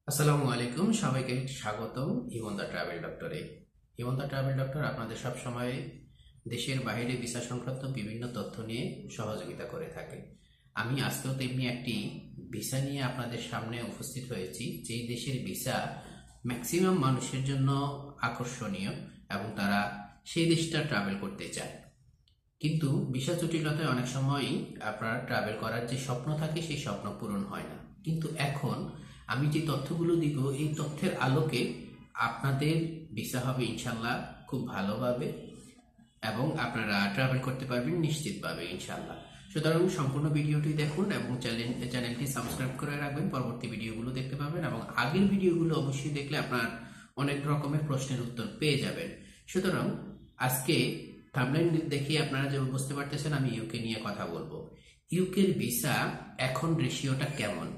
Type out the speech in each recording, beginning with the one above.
আসসালামু আলাইকুম, সবাইকে স্বাগতম হিমন্ত ট্রাভেল ডক্টরে। হিমন্ত ট্রাভেল ডক্টর আপনাদের সব সময় দেশের বাইরে ভিসা সংক্রান্ত বিভিন্ন তথ্য নিয়ে সহযোগিতা করে থাকে। আমি আজকেও তেমনি একটি ভিসা নিয়ে আপনাদের সামনে উপস্থিত হয়েছি, যেই দেশের ভিসা ম্যাক্সিমাম মানুষের জন্য আকর্ষণীয় এবং তারা সেই দেশটা ট্রাভেল করতে চায়। কিন্তু ভিসা জটিলতায় অনেক সময়ই আপনার ট্রাভেল করার যে স্বপ্ন থাকে সেই স্বপ্ন পূরণ হয় না। কিন্তু এখন আমি যে তথ্যগুলো দিব, এই তথ্যের আলোকে আপনাদের ভিসা হবে ইনশাল্লাহ খুব ভালোভাবে এবং আপনারা ট্রাভেল করতে পারবেন নিশ্চিতভাবে ইনশাল্লাহ। সুতরাং সম্পূর্ণ ভিডিওটি দেখুন এবং চ্যানেলটি সাবস্ক্রাইব করে রাখবেন, পরবর্তী ভিডিওগুলো দেখতে পাবেন এবং আগের ভিডিওগুলো অবশ্যই দেখলে আপনার অনেক রকমের প্রশ্নের উত্তর পেয়ে যাবেন। সুতরাং আজকে থাম্বনেইল দেখে আপনারা যে বুঝতে পারতেছেন আমি ইউকে নিয়ে কথা বলবো। ইউকের ভিসা এখন রেশিওটা কেমন?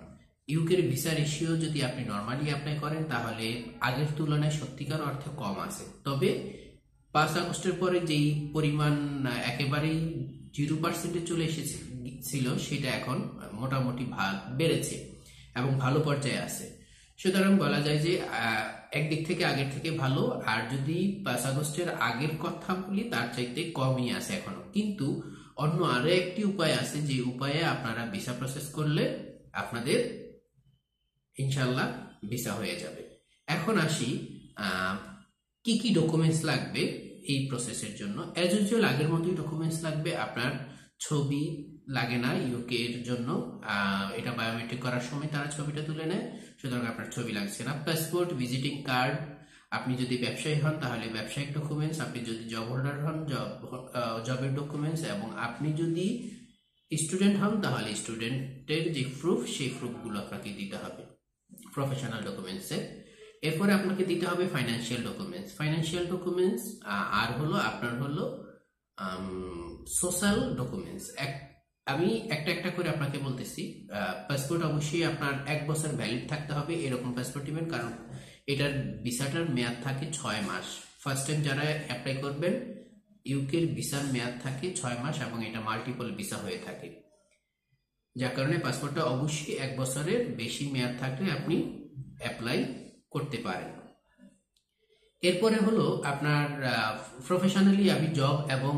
ইউকের ভিসা রেশিও যদি আপনি নর্মালি অ্যাপ্লাই করেন তাহলে আগের তুলনায় সত্যিকার অর্থে কম আছে, তবে 5 আগস্টের পরে যেই পরিমাণ একেবারেই 0% চলে এসেছিল সেটা এখন মোটামুটি বেড়েছে এবং ভালো পর্যায়ে আছে। সুতরাং বলা যায় যে একদিক থেকে আগের থেকে ভালো। আর যদি 5 আগস্টের আগের কথা বলি তার চাইতে কমই আছে এখনো। কিন্তু অন্য আরো একটি উপায় আছে, যে উপায়ে আপনারা ভিসা প্রসেস করলে আপনাদের ইনশাল্লাহ ভিসা হয়ে যাবে। এখন আসি কি কি ডকুমেন্টস লাগবে এই প্রসেসের জন্য। অ্যাজ ইউজুয়াল আগের মতোই ডকুমেন্টস লাগবে। আপনার ছবি লাগে না ইউকে এর জন্য, এটা বায়োমেট্রিক করার সময় তারা ছবিটা তুলে নেয়, সুতরাং আপনার ছবি লাগছে না। পাসপোর্ট, ভিজিটিং কার্ড, আপনি যদি ব্যবসায়ী হন তাহলে ব্যবসায়িক ডকুমেন্টস, আপনি যদি জব হোল্ডার হন জবের ডকুমেন্টস, এবং আপনি যদি স্টুডেন্ট হন তাহলে স্টুডেন্টের যে প্রুফ সেই প্রুফগুলো আপনাকে দিতে হবে প্রফেশনাল ডকুমেন্টসে। এরপরে আপনাকে দিতে হবে ফাইন্যান্সিয়াল ডকুমেন্টস আর হলো আপনার হলো সোশ্যাল ডকুমেন্টস। আমি একটা একটা করে আপনাকে বলতেছি। পাসপোর্ট অবশ্যই আপনার 1 বছর ভ্যালিড থাকতে হবে, এরকম পাসপোর্ট নেবেন, কারণ এটার ভিসাটার মেয়াদ থাকে 6 মাস। ফার্স্ট টাইম যারা অ্যাপ্লাই করবেন ইউকের ভিসার মেয়াদ থাকে 6 মাস এবং এটা মাল্টিপল ভিসা হয়ে থাকে, যার কারণে পাসপোর্টটা অবশ্যই 1 বছরের বেশি মেয়াদ থাকলে আপনি অ্যাপ্লাই করতে পারেন। এরপরে হলো আপনার প্রফেশনালি আমি জব এবং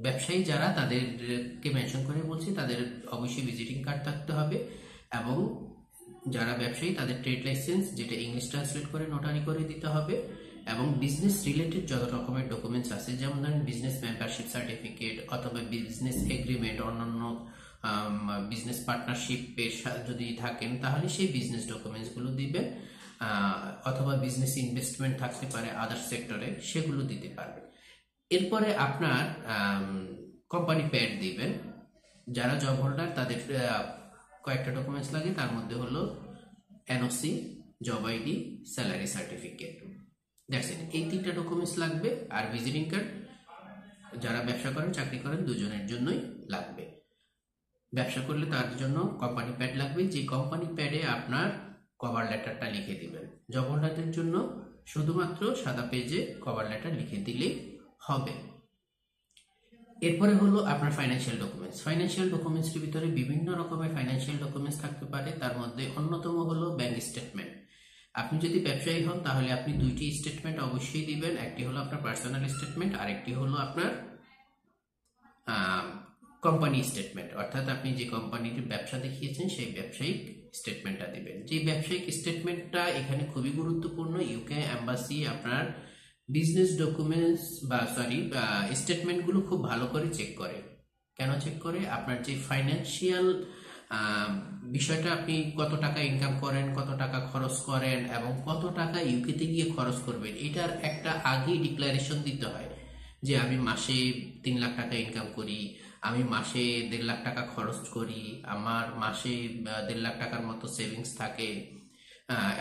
ব্যবসায়ী যারা তাদেরকে মেনশন করে বলছি, তাদের অবশ্যই ভিজিটিং কার্ড থাকতে হবে এবং যারা ব্যবসায়ী তাদের ট্রেড লাইসেন্স, যেটা ইংলিশ ট্রান্সলেট করে নোটারি করে দিতে হবে, এবং বিজনেস রিলেটেড যত রকমের ডকুমেন্টস আছে, যেমন ধরেন বিজনেস মেম্বারশিপ সার্টিফিকেট অথবা বিজনেস এগ্রিমেন্ট, অন্যান্য বিজনেস পার্টনারশিপের যদি থাকেন তাহলে সেই বিজনেস ডকুমেন্টস গুলো দিবেন, অথবা বিজনেস ইনভেস্টমেন্ট থাকতে পারে আদার সেক্টরে, সেগুলো দিতে পারবেন। এরপরে আপনার কোম্পানি প্যাড দিবেন। যারা জব হোল্ডার তাদের কয়েকটা ডকুমেন্টস লাগে, তার মধ্যে হলো NOC, job ID, salary certificate, that's it. এই 3টা ডকুমেন্টস লাগবে। আর ভিজিটিং কার্ড যারা ব্যবসা করেন চাকরি করেন দুজনের জন্যই লাগবে। ব্যবসা করলে তার জন্য কোম্পানি প্যাড লাগবে, যে কোম্পানি প্যাডে আপনার কভার লেটারটা লিখে দিবেন। জব হোল্ডারদের জন্য শুধুমাত্র সাদা পেজে কভার লেটার লিখে দিলেই হবে। এরপরে হলো আপনার ফাইন্যান্সিয়াল ডকুমেন্টসের ভিতরে বিভিন্ন রকমের ফাইন্যান্সিয়াল ডকুমেন্টস থাকতে পারে, তার মধ্যে অন্যতম হলো ব্যাংক স্টেটমেন্ট। আপনি যদি ব্যবসায়ী হন তাহলে আপনি 2টি স্টেটমেন্ট অবশ্যই দিবেন, একটি হলো আপনার পার্সোনাল স্টেটমেন্ট আর একটি হলো আপনার কোম্পানি স্টেটমেন্ট, অর্থাৎ আপনি যে কোম্পানির ব্যবসা দেখিয়েছেন সেই ব্যবসায়িক স্টেটমেন্টটা দিবেন। যে ব্যবসায়িক স্টেটমেন্টটা এখানে খুবই গুরুত্বপূর্ণ। ইউকে এম্বাসি আপনার বিজনেস ডকুমেন্টস স্টেটমেন্টগুলো খুব ভালো করে চেক করে। কেন চেক করে? আপনার যে ফাইন্যান্সিয়াল বিষয়টা, আপনি কত টাকা ইনকাম করেন, কত টাকা খরচ করেন এবং কত টাকা ইউকেতে গিয়ে খরচ করবেন, এটার একটা আগেই ডিক্লারেশন দিতে হয় যে আমি মাসে 3 লাখ টাকা ইনকাম করি, আমি মাসে 1.5 লাখ টাকা খরচ করি, আমার মাসে 1.5 লাখ টাকার মতো সেভিংস থাকে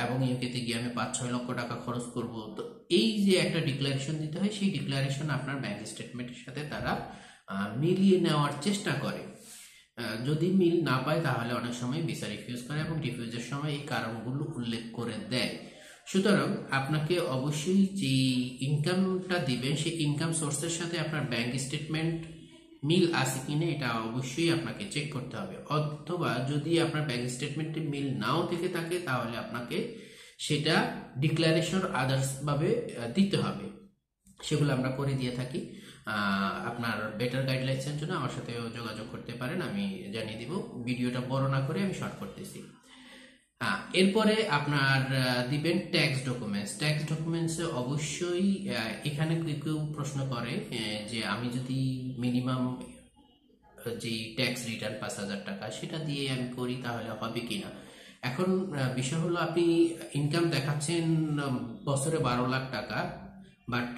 এবং ইউকেতে গিয়ে আমি 5-6 লক্ষ টাকা খরচ করব। তো এই যে একটা ডিক্লারেশন দিতে হয়, সেই ডিক্লারেশন আপনার ব্যাংক স্টেটমেন্টের সাথে তারা মিলিয়ে নেওয়ার চেষ্টা করে। যদি মিল না পায় তাহলে অনেক সময় ভিসা রিফিউজ করে এবং রিফিউজের সময় এই কারণগুলো উল্লেখ করে দেয়। সুতরাং আপনাকে অবশ্যই যে ইনকামটা দিবেন সেই ইনকাম সোর্সের সাথে আপনার ব্যাংক স্টেটমেন্ট মিল আছে কিনা এটা অবশ্যই আপনাকে চেক করতে হবে। অথবা যদি আপনার ব্যাংক স্টেটমেন্টে মিল নাও থেকে থাকে তাহলে আপনাকে সেটা ডিক্লারেশন আদার্স ভাবে দিতে হবে, সেগুলো আমরা করে দিয়ে থাকি। আপনার বেটার গাইডলাইন্সের জন্য আমার সাথে যোগাযোগ করতে পারেন, আমি জানিয়ে দিব। ভিডিওটা বড় না করে আমি শর্ট করতেছি। এরপরে আপনার দিবেন ট্যাক্স ডকুমেন্টস। ট্যাক্স ডকুমেন্টসে অবশ্যই এখানে কেউ প্রশ্ন করে যে আমি যদি মিনিমাম যে ট্যাক্স রিটার্ন 5,000 টাকা সেটা দিয়ে আমি করি তাহলে হবে কিনা। এখন বিষয় হলো আপনি ইনকাম দেখাচ্ছেন বছরে 12 লাখ টাকা, বাট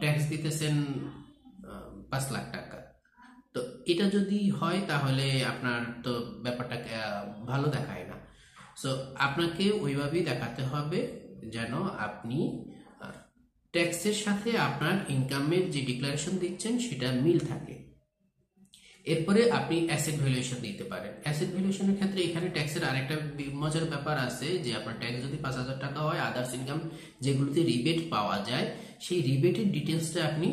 ট্যাক্স দিতেছেন 5 লাখ টাকা। তো এটা যদি হয় তাহলে আপনার তো ব্যাপারটা ভালো দেখায় না। সো আপনাকে ওইভাবেই দেখাতে হবে যেন আপনি ট্যাক্সের সাথে আপনার ইনকামের যে ডিক্লারেশন দিচ্ছেন সেটা মিল থাকে। এরপরে আপনি অ্যাসেট ভ্যালুয়েশন দিতে পারেন। অ্যাসেট ভ্যালুয়েশনের ক্ষেত্রে এখানে ট্যাক্সের আরেকটা মজার ব্যাপার আছে যে আপনার ট্যাক্স যদি 5,000 টাকা হয়, আদার্স ইনকাম যেগুলোতে রিবেট পাওয়া যায় সেই রিবেটের ডিটেলসটা আপনি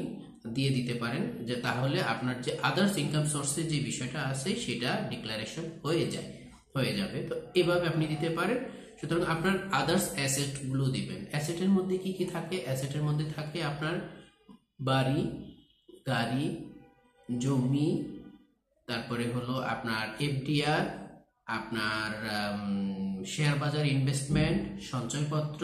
দিয়ে দিতে পারেন, যে তাহলে আপনার যে আদার্স ইনকাম সোর্সের যে বিষয়টা আছে সেটা ডিক্লারেশন হয়ে যাবে। তো এভাবে আপনি দিতে পারেন। সুতরাং আপনার আদার্স অ্যাসেট গুলো দিবেন। অ্যাসেটের মধ্যে কি কি থাকে? অ্যাসেটের মধ্যে থাকে আপনার বাড়ি, গাড়ি, জমি, তারপরে হলো আপনার এফডিআর, আপনার শেয়ার বাজার ইনভেস্টমেন্ট, সঞ্চয়পত্র,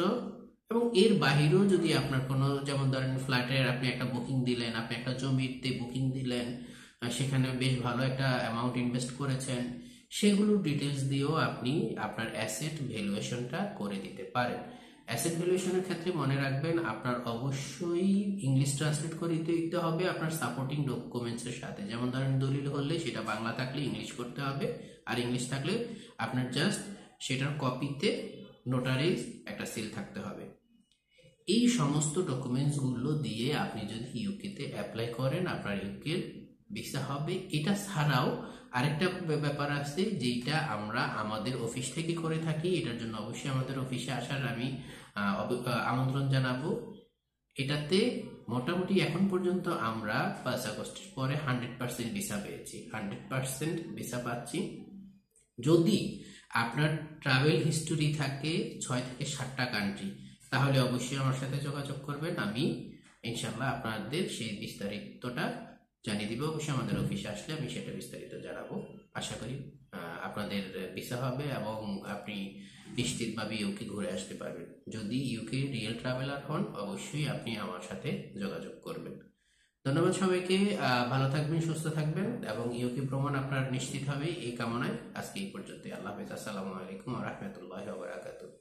এবং এর বাহিরেও যদি আপনার কোনো, যেমন ধরেন ফ্ল্যাটের আপনি একটা বুকিং দিলেন, আপনি একটা জমিতে বুকিং দিলেন, সেখানে বেশ ভালো একটা অ্যামাউন্ট ইনভেস্ট করেছেন, সেগুলো ডিটেলস দিয়েও আপনি আপনার অ্যাসেট ভ্যালুয়েশনটা করে দিতে পারেন। অ্যাসেট ভ্যালুয়েশনের ক্ষেত্রে মনে রাখবেন আপনার অবশ্যই ইংলিশ ট্রান্সলেট করে দিতে হবে আপনার সাপোর্টিং ডকুমেন্টসের সাথে। যেমন ধরেন দলিল হলে সেটা বাংলা থাকলে ইংলিশ করতে হবে, আর ইংলিশ থাকলে আপনার জাস্ট সেটার কপিতে নোটারিজ একটা সিল থাকতে হবে। এই সমস্ত ডকুমেন্টসগুলো দিয়ে আপনি যদি ইউকেতে অ্যাপ্লাই করেন আপনার ইউকের ভিসা হবে। এটা ছাড়াও আরেকটা ব্যাপার আছে যেটা আমরা আমাদের অফিস থেকে করে থাকি, এটার জন্য অবশ্যই আমাদের অফিসে আসার আমি আমন্ত্রণ জানাবো। এটাতে মোটামুটি এখন পর্যন্ত আমরা 5 আগস্টের পরে 100% ভিসা পেয়েছি, 100% ভিসা পাচ্ছি। যদি আপনার ট্রাভেল হিস্টোরি থাকে 6 থেকে 7টা কান্ট্রি, তাহলে অবশ্যই আমার সাথে যোগাযোগ করবেন। আমি ইনশাল্লাহ আপনাদের সেই বিস্তারিতটা জানিয়ে দিব। অবশ্যই আমাদের অফিসে আসলে আমি সেটা বিস্তারিত জানাবো। আশা করি আপনাদের ভিসা হবে এবং আপনি নিশ্চিতভাবে ইউকে ঘুরে আসতে পারবেন। যদি ইউকে রিয়েল ট্রাভেলার হন অবশ্যই আপনি আমার সাথে যোগাযোগ করবেন। ধন্যবাদ সবাইকে। ভালো থাকবেন, সুস্থ থাকবেন এবং ইউকে ভ্রমণ আপনার নিশ্চিত হবে এই কামনায় আজকে এই পর্যন্ত। আল্লাহ হাফেজ। আসসালামু আলাইকুম ওয়া রাহমাতুল্লাহি ওয়া বারাকাতুহু।